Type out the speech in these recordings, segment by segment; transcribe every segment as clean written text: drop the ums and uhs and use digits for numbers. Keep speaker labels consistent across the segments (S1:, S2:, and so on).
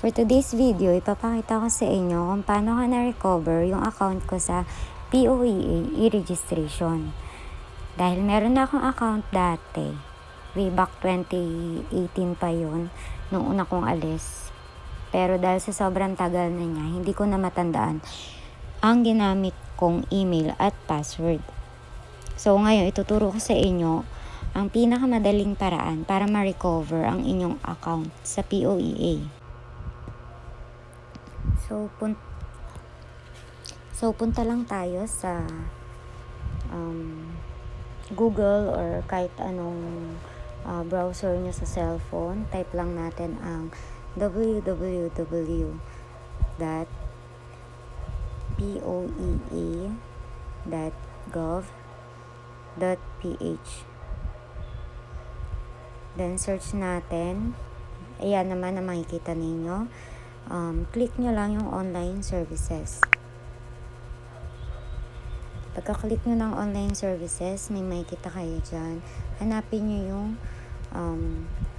S1: For today's video, ipapakita ko sa inyo kung paano ka na-recover yung account ko sa POEA e-registration. Dahil meron na akong account dati, way back 2018 pa yun, nung una kong alis. Pero dahil sa sobrang tagal na niya, hindi ko na matandaan ang ginamit kong email at password. So ngayon, ituturo ko sa inyo ang pinakamadaling paraan para ma-recover ang inyong account sa POEA. So, punta lang tayo sa Google or kahit anong browser nyo sa cellphone. Type lang natin ang www.poea.gov.ph. Then, search natin. Ayan naman na makikita ninyo. Click nyo lang yung online services. Pagka-click nyo ng online services, may makikita kayo dyan. Hanapin nyo yung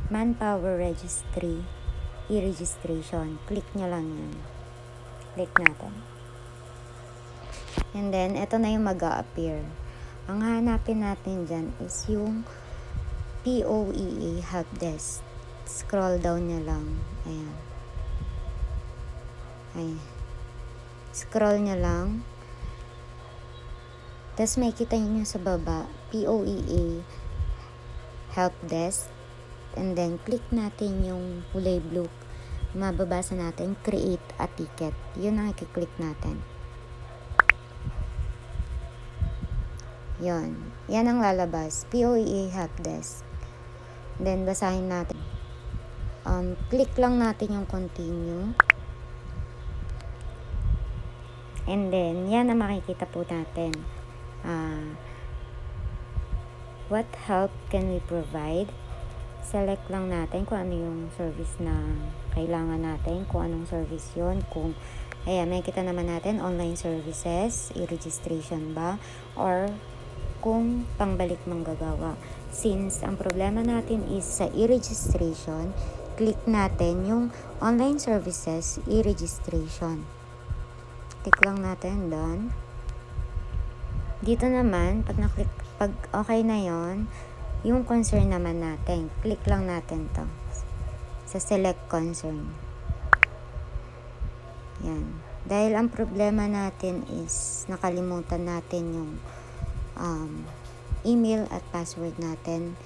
S1: Manpower Registry e-registration. Click nyo lang yan. Click natin. And then, ito na yung mag-a-appear. Ang hanapin natin dyan is yung POEA Helpdesk. Scroll down nyo lang. Ayan. Scroll nyo lang. Tapos may kita nyo sa baba, POEA Helpdesk. And then, click natin yung kulay blue. Mababasa natin, create a ticket. Yun ang i-click natin. Yun. Yan ang lalabas. POEA Helpdesk. Then, basahin natin. Click lang natin yung continue. And then, yan ang makikita po natin. What help can we provide? Select lang natin kung ano yung service na kailangan natin, kung anong service yun. Kung, ayan, makikita naman natin, online services, e-registration ba, or kung pangbalik manggagawa. Since ang problema natin is sa e-registration, click natin yung online services, e-registration. Click lang natin doon. Dito naman, pag okay na yon, yung concern naman natin, click lang natin to sa select concern. Yan. Dahil ang problema natin is nakalimutan natin yung email at password natin.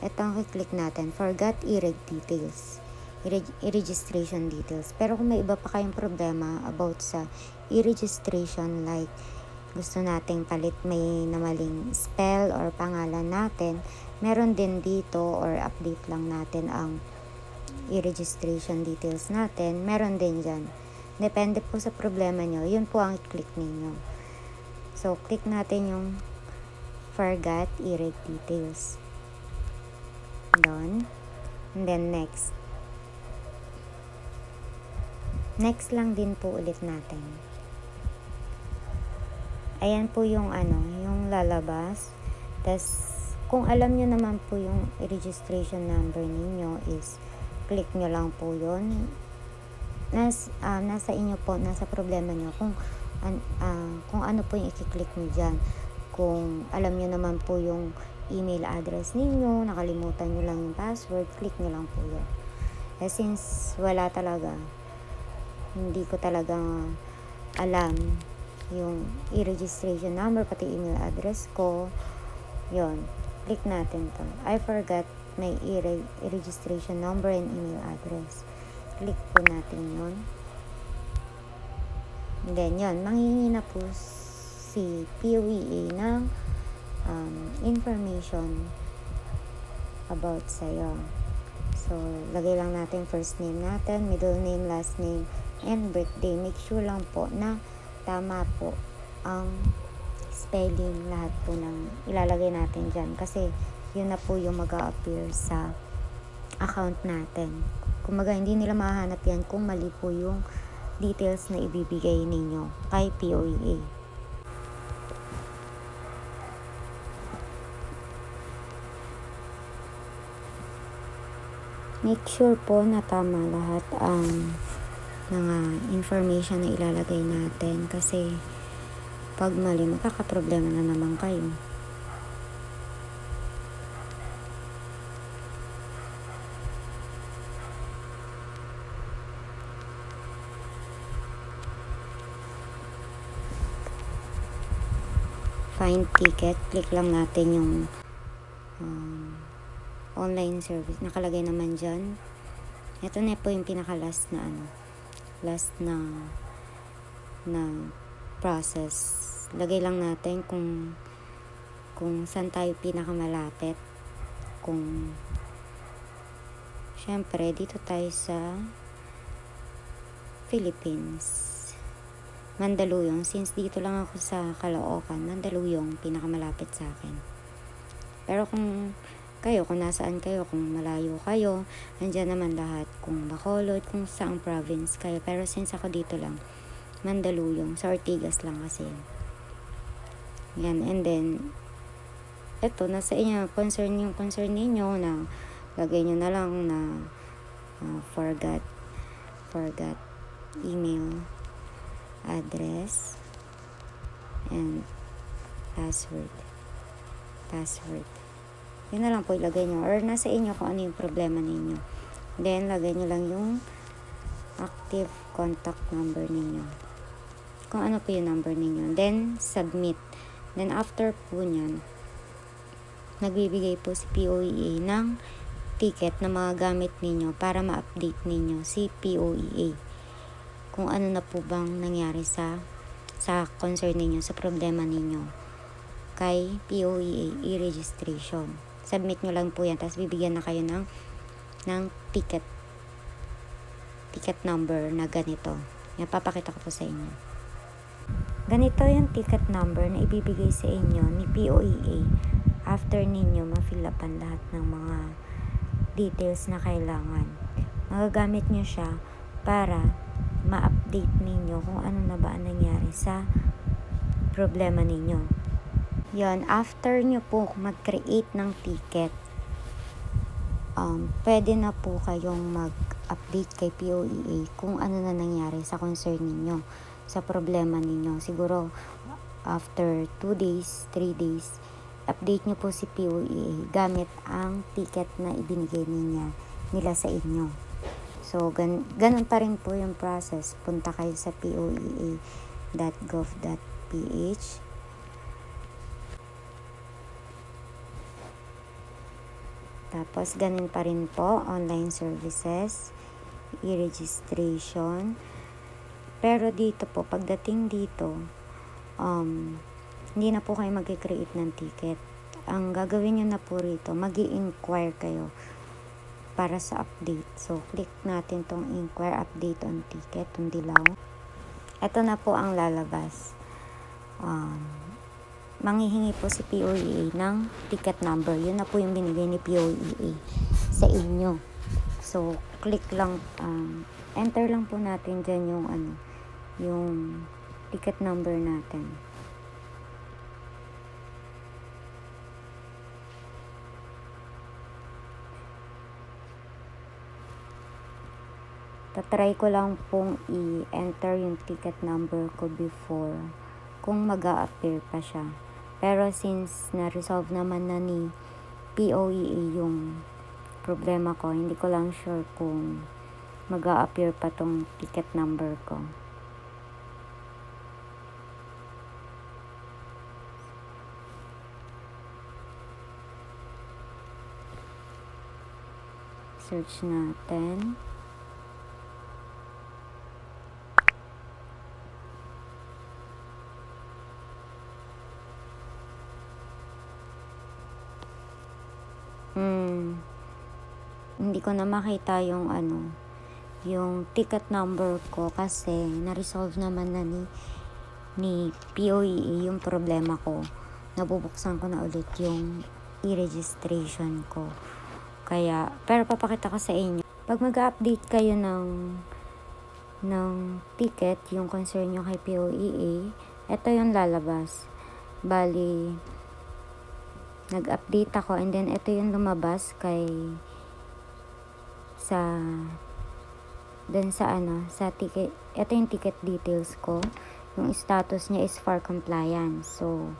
S1: Ito ang click natin, forgot e-reg details. E-registration details. Pero kung may iba pa kayong problema about sa e-registration, like gusto nating palit, may namaling spell or pangalan natin, meron din dito, or update lang natin ang e-registration details natin, meron din dyan. Depende po sa problema nyo, yun po ang i-click ninyo. So, click natin yung forgot e-reg details. Done. And then next. Next lang din po ulit natin. Ayan po yung yung lalabas. Tas kung alam nyo naman po yung registration number ninyo is click nyo lang po yun. Nasa inyo po, nasa problema nyo kung ano po yung i-click nyo dyan. Kung alam nyo naman po yung email address ninyo, nakalimutan nyo lang yung password, click nyo lang po yun. Since wala talaga, hindi ko talaga alam yung e-registration number, pati email address ko, yun, click natin to. I forgot my e-registration number and email address. Click po natin yun. And then yun, manghihingi na po si POEA ng information about sa'yo. So, lagay lang natin first name natin, middle name, last name, and birthday. Make sure lang po na tama po ang spelling, lahat po ng ilalagay natin dyan. Kasi, yun na po yung mag-a-appear sa account natin. Kumbaga, hindi nila mahanap yan kung mali po yung details na ibibigay ninyo kay POEA. Make sure po na tama lahat ang mga information na ilalagay natin kasi pag mali, magkakaproblema na naman kayo. Find ticket, click lang natin yung online service. Nakalagay naman dyan. Ito na po yung pinaka-last na last na process. Lagay lang natin kung saan tayo pinakamalapit. Kung syempre, dito tayo sa Philippines. Mandaluyong. Since dito lang ako sa Caloocan, Mandaluyong pinakamalapit sa akin. Pero kung nasaan kayo, kung malayo kayo, andyan naman lahat. Kung Bacolod, kung saang province kayo. Pero since ako dito lang, Mandaluyong, sa Ortigas lang kasi. Yan, and then, eto, nasa inyo, concern ninyo na lagay nyo na lang na forgot email address and password. Yun na lang po ilagay nyo. Or nasa inyo kung ano yung problema ninyo. Then, lagay nyo lang yung active contact number ninyo. Kung ano po yung number ninyo. Then, submit. Then, after po nyan, nagbibigay po si POEA ng ticket na mga gamit ninyo para ma-update ninyo si POEA. Kung ano na po bang nangyari sa concern ninyo, sa problema ninyo kay POEA e-registration. Submit nyo lang po yan, tapos bibigyan na kayo ng ticket number na ganito. Yan, papakita ko po sa inyo. Ganito yung ticket number na ibibigay sa inyo ni POEA after ninyo ma-fill upan lahat ng mga details na kailangan. Magagamit nyo siya para ma-update ninyo kung ano na ba ang nangyari sa problema ninyo. Yon, after nyo po mag-create ng ticket, pwede na po kayong mag-update kay POEA kung ano na nangyari sa concern ninyo, sa problema ninyo. Siguro, after 2 days, 3 days, update nyo po si POEA gamit ang ticket na ibinigay nila sa inyo. So, ganun pa rin po yung process. Punta kayo sa poea.gov.ph. Tapos, ganun pa rin po, online services, e-registration. Pero dito po, pagdating dito, hindi na po kayo mag-create ng ticket. Ang gagawin nyo na po rito, mag-i-inquire kayo para sa update. So, click natin tong inquire update on ticket, itong dilaw. Ito na po ang lalabas. Manghihingi po si POEA ng ticket number. Yun na po yung binigay ni POEA sa inyo. So, click lang, enter lang po natin dyan yung ticket number natin. Tatry ko lang pong i-enter yung ticket number ko before kung mag-a-appear pa siya. Pero since na-resolve naman na ni POEA yung problema ko, hindi ko lang sure kung mag-a-appear pa tong ticket number ko. Search natin. Hindi ko na makita yung ticket number ko kasi na-resolve naman na ni POEA yung problema ko. Nabubuksan ko na ulit yung e-registration ko. Kaya, pero papakita ko sa inyo. Pag mag-update kayo ng ticket, yung concern nyo kay POEA, ito yung lalabas. Bali, nag-update ako and then ito yung lumabas sa dun sa sa ticket. Ito yung ticket details ko. Yung status niya is for compliance. So,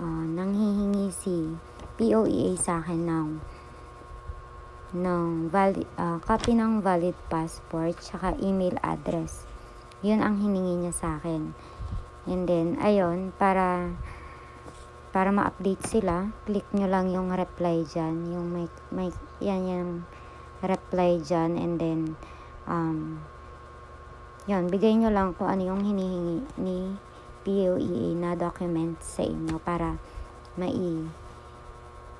S1: nanghihingi si POEA sa akin ng copy ng valid passport tsaka email address. Yun ang hiningi niya sa akin. And then, ayun, para ma-update sila, click nyo lang yung reply dyan. Yung yan yung reply dyan. And then, yun, bigay nyo lang kung ano yung hinihingi ni POEA na document sa inyo para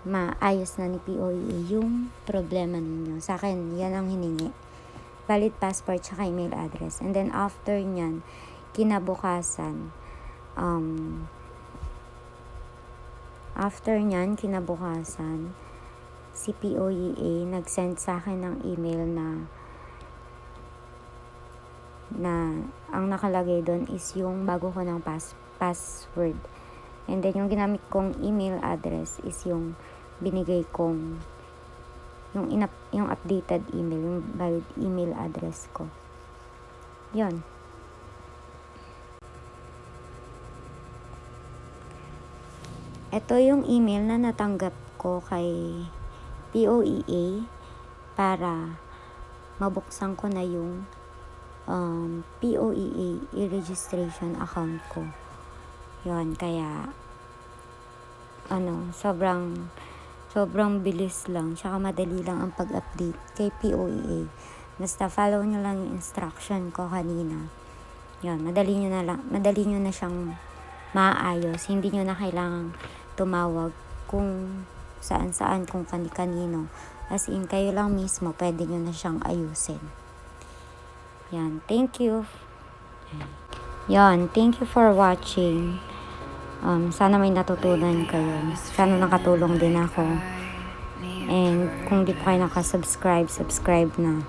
S1: maayos na ni POEA yung problema ninyo. Sa akin, yan ang hiningi. Valid passport tsaka email address. And then, after nyan, kinabukasan, si POEA nag-send sa akin ng email na ang nakalagay doon is yung bago ko ng password. And then, yung ginamit kong email address is yung binigay kong yung updated email, yung valid email address ko. Yun. Ito yung email na natanggap ko kay POEA para mabuksan ko na yung POEA e-registration account ko. Yun, kaya sobrang bilis lang, tsaka madali lang ang pag-update kay POEA. Basta follow nyo lang yung instruction ko kanina. Yun, madali nyo na siyang maayos. Hindi nyo na kailangang tumawag kung saan-saan, kung kanino. As in, kayo lang mismo, pwede nyo na siyang ayusin. Yan, thank you. Yan, thank you for watching. Sana may natutunan kayo. Sana nakatulong din ako. And kung di pa kayo nakasubscribe, subscribe na.